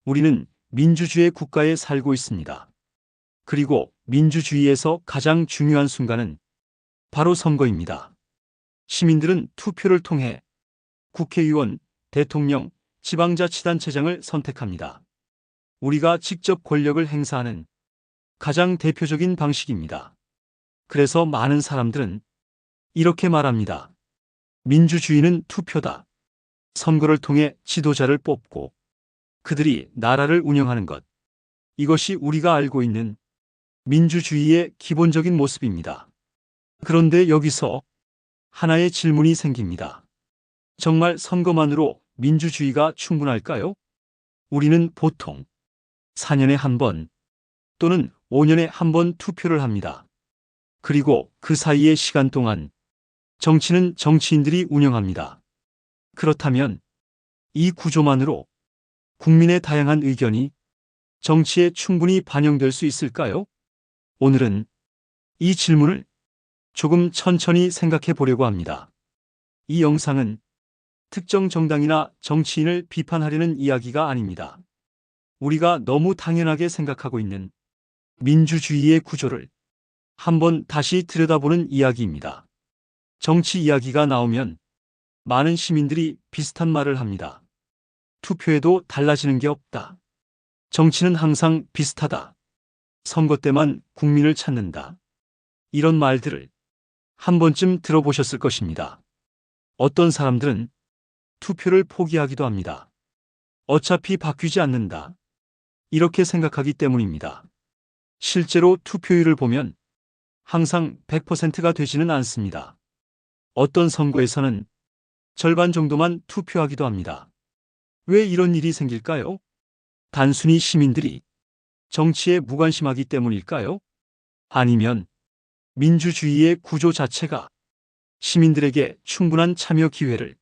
우리는 민주주의 국가에 살고 있습니다. 그리고 민주주의에서 가장 중요한 순간은 바로 선거입니다. 시민들은 투표를 통해 국회의원, 대통령, 지방자치단체장을 선택합니다. 우리가 직접 권력을 행사하는 가장 대표적인 방식입니다. 그래서 많은 사람들은 이렇게 말합니다. 민주주의는 투표다. 선거를 통해 지도자를 뽑고 그들이 나라를 운영하는 것. 이것이 우리가 알고 있는 민주주의의 기본적인 모습입니다. 그런데 여기서 하나의 질문이 생깁니다. 정말 선거만으로 민주주의가 충분할까요? 우리는 보통 4년에 한 번 또는 5년에 한 번 투표를 합니다. 그리고 그 사이의 시간 동안 정치는 정치인들이 운영합니다. 그렇다면 이 구조만으로 국민의 다양한 의견이 정치에 충분히 반영될 수 있을까요? 오늘은 이 질문을 조금 천천히 생각해 보려고 합니다. 이 영상은 특정 정당이나 정치인을 비판하려는 이야기가 아닙니다. 우리가 너무 당연하게 생각하고 있는 민주주의의 구조를 한번 다시 들여다보는 이야기입니다. 정치 이야기가 나오면 많은 시민들이 비슷한 말을 합니다. 투표에도 달라지는 게 없다. 정치는 항상 비슷하다. 선거 때만 국민을 찾는다. 이런 말들을 한 번쯤 들어보셨을 것입니다. 어떤 사람들은 투표를 포기하기도 합니다. 어차피 바뀌지 않는다. 이렇게 생각하기 때문입니다. 실제로 투표율을 보면 항상 100%가 되지는 않습니다. 어떤 선거에서는 절반 정도만 투표하기도 합니다. 왜 이런 일이 생길까요? 단순히 시민들이 정치에 무관심하기 때문일까요? 아니면 민주주의의 구조 자체가 시민들에게 충분한 참여 기회를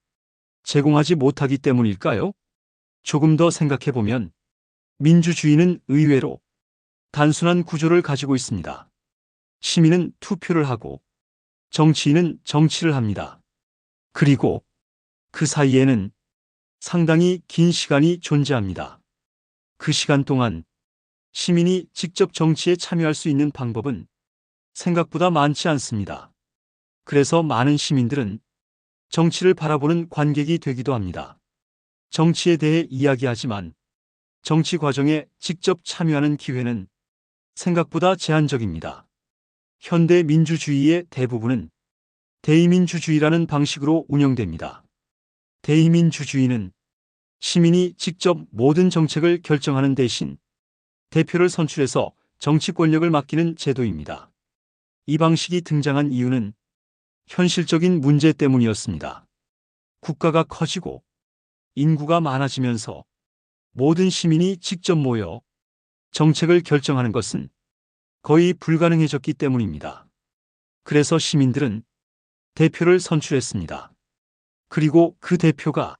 제공하지 못하기 때문일까요? 조금 더 생각해 보면 민주주의는 의외로 단순한 구조를 가지고 있습니다. 시민은 투표를 하고 정치인은 정치를 합니다. 그리고 그 사이에는 상당히 긴 시간이 존재합니다. 그 시간 동안 시민이 직접 정치에 참여할 수 있는 방법은 생각보다 많지 않습니다. 그래서 많은 시민들은 정치를 바라보는 관객이 되기도 합니다. 정치에 대해 이야기하지만 정치 과정에 직접 참여하는 기회는 생각보다 제한적입니다. 현대 민주주의의 대부분은 대의민주주의라는 방식으로 운영됩니다. 대의민주주의는 시민이 직접 모든 정책을 결정하는 대신 대표를 선출해서 정치 권력을 맡기는 제도입니다. 이 방식이 등장한 이유는 현실적인 문제 때문이었습니다. 국가가 커지고 인구가 많아지면서 모든 시민이 직접 모여 정책을 결정하는 것은 거의 불가능해졌기 때문입니다. 그래서 시민들은 대표를 선출했습니다. 그리고 그 대표가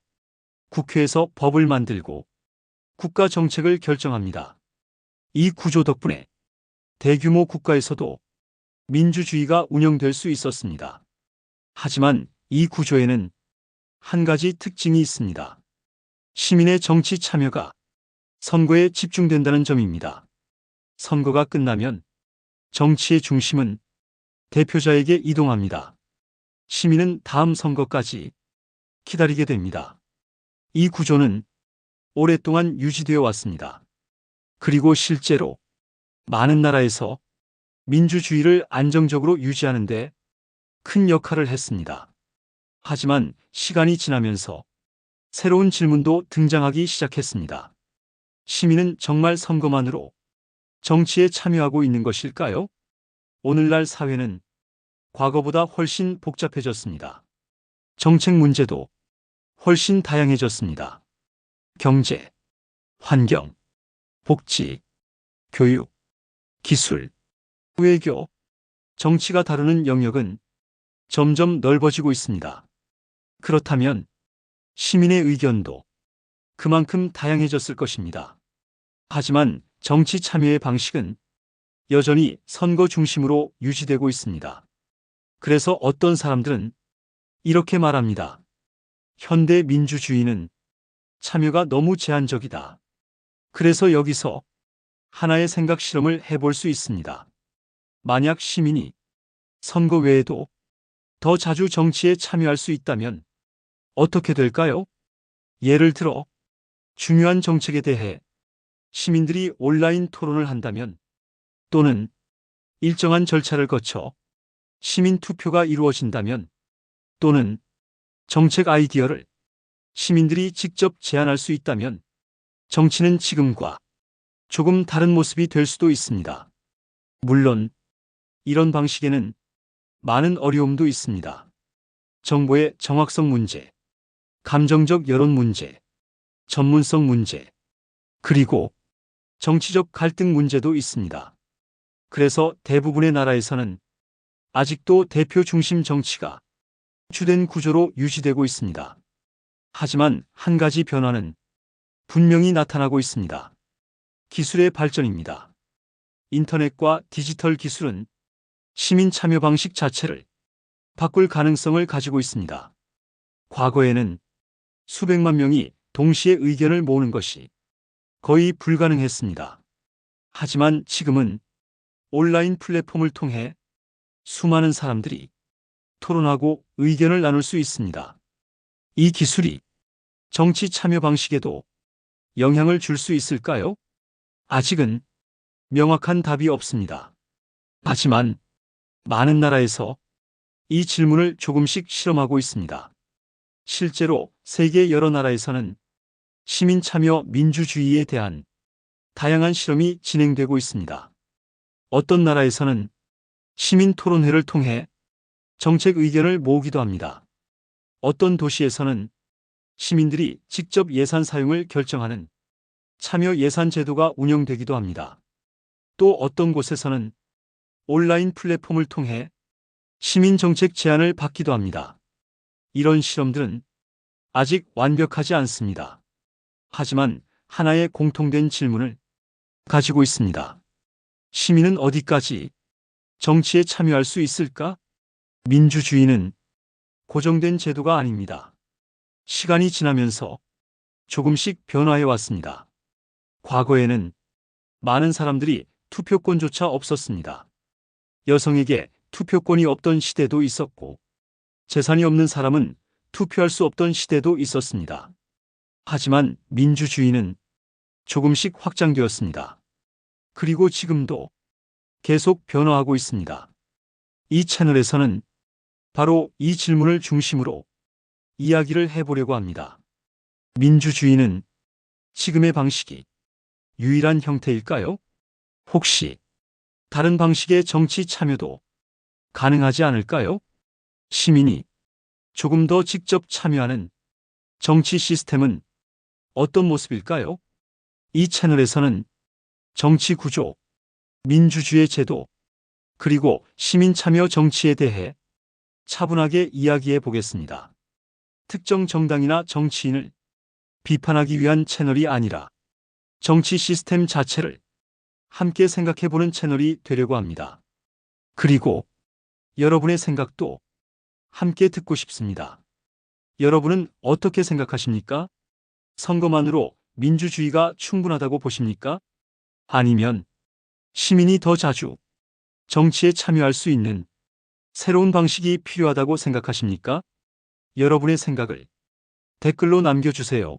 국회에서 법을 만들고 국가 정책을 결정합니다. 이 구조 덕분에 대규모 국가에서도 민주주의가 운영될 수 있었습니다. 하지만 이 구조에는 한 가지 특징이 있습니다. 시민의 정치 참여가 선거에 집중된다는 점입니다. 선거가 끝나면 정치의 중심은 대표자에게 이동합니다. 시민은 다음 선거까지 기다리게 됩니다. 이 구조는 오랫동안 유지되어 왔습니다. 그리고 실제로 많은 나라에서 민주주의를 안정적으로 유지하는 데 큰 역할을 했습니다. 하지만 시간이 지나면서 새로운 질문도 등장하기 시작했습니다. 시민은 정말 선거만으로 정치에 참여하고 있는 것일까요? 오늘날 사회는 과거보다 훨씬 복잡해졌습니다. 정책 문제도 훨씬 다양해졌습니다. 경제, 환경, 복지, 교육, 기술, 외교, 정치가 다루는 영역은 점점 넓어지고 있습니다. 그렇다면 시민의 의견도 그만큼 다양해졌을 것입니다. 하지만 정치 참여의 방식은 여전히 선거 중심으로 유지되고 있습니다. 그래서 어떤 사람들은 이렇게 말합니다. 현대 민주주의는 참여가 너무 제한적이다. 그래서 여기서 하나의 생각 실험을 해볼 수 있습니다. 만약 시민이 선거 외에도 더 자주 정치에 참여할 수 있다면 어떻게 될까요? 예를 들어 중요한 정책에 대해 시민들이 온라인 토론을 한다면, 또는 일정한 절차를 거쳐 시민 투표가 이루어진다면, 또는 정책 아이디어를 시민들이 직접 제안할 수 있다면 정치는 지금과 조금 다른 모습이 될 수도 있습니다. 물론 이런 방식에는 많은 어려움도 있습니다. 정보의 정확성 문제, 감정적 여론 문제, 전문성 문제, 그리고 정치적 갈등 문제도 있습니다. 그래서 대부분의 나라에서는 아직도 대표 중심 정치가 주된 구조로 유지되고 있습니다. 하지만 한 가지 변화는 분명히 나타나고 있습니다. 기술의 발전입니다. 인터넷과 디지털 기술은 시민 참여 방식 자체를 바꿀 가능성을 가지고 있습니다. 과거에는 수백만 명이 동시에 의견을 모으는 것이 거의 불가능했습니다. 하지만 지금은 온라인 플랫폼을 통해 수많은 사람들이 토론하고 의견을 나눌 수 있습니다. 이 기술이 정치 참여 방식에도 영향을 줄 수 있을까요? 아직은 명확한 답이 없습니다. 하지만 많은 나라에서 이 질문을 조금씩 실험하고 있습니다. 실제로 세계 여러 나라에서는 시민 참여 민주주의에 대한 다양한 실험이 진행되고 있습니다. 어떤 나라에서는 시민 토론회를 통해 정책 의견을 모으기도 합니다. 어떤 도시에서는 시민들이 직접 예산 사용을 결정하는 참여 예산 제도가 운영되기도 합니다. 또 어떤 곳에서는 온라인 플랫폼을 통해 시민 정책 제안을 받기도 합니다. 이런 실험들은 아직 완벽하지 않습니다. 하지만 하나의 공통된 질문을 가지고 있습니다. 시민은 어디까지 정치에 참여할 수 있을까? 민주주의는 고정된 제도가 아닙니다. 시간이 지나면서 조금씩 변화해 왔습니다. 과거에는 많은 사람들이 투표권조차 없었습니다. 여성에게 투표권이 없던 시대도 있었고, 재산이 없는 사람은 투표할 수 없던 시대도 있었습니다. 하지만 민주주의는 조금씩 확장되었습니다. 그리고 지금도 계속 변화하고 있습니다. 이 채널에서는 바로 이 질문을 중심으로 이야기를 해보려고 합니다. 민주주의는 지금의 방식이 유일한 형태일까요? 혹시 다른 방식의 정치 참여도 가능하지 않을까요? 시민이 조금 더 직접 참여하는 정치 시스템은 어떤 모습일까요? 이 채널에서는 정치 구조, 민주주의 제도, 그리고 시민 참여 정치에 대해 차분하게 이야기해 보겠습니다. 특정 정당이나 정치인을 비판하기 위한 채널이 아니라 정치 시스템 자체를 함께 생각해 보는 채널이 되려고 합니다. 그리고 여러분의 생각도 함께 듣고 싶습니다. 여러분은 어떻게 생각하십니까? 선거만으로 민주주의가 충분하다고 보십니까? 아니면 시민이 더 자주 정치에 참여할 수 있는 새로운 방식이 필요하다고 생각하십니까? 여러분의 생각을 댓글로 남겨주세요.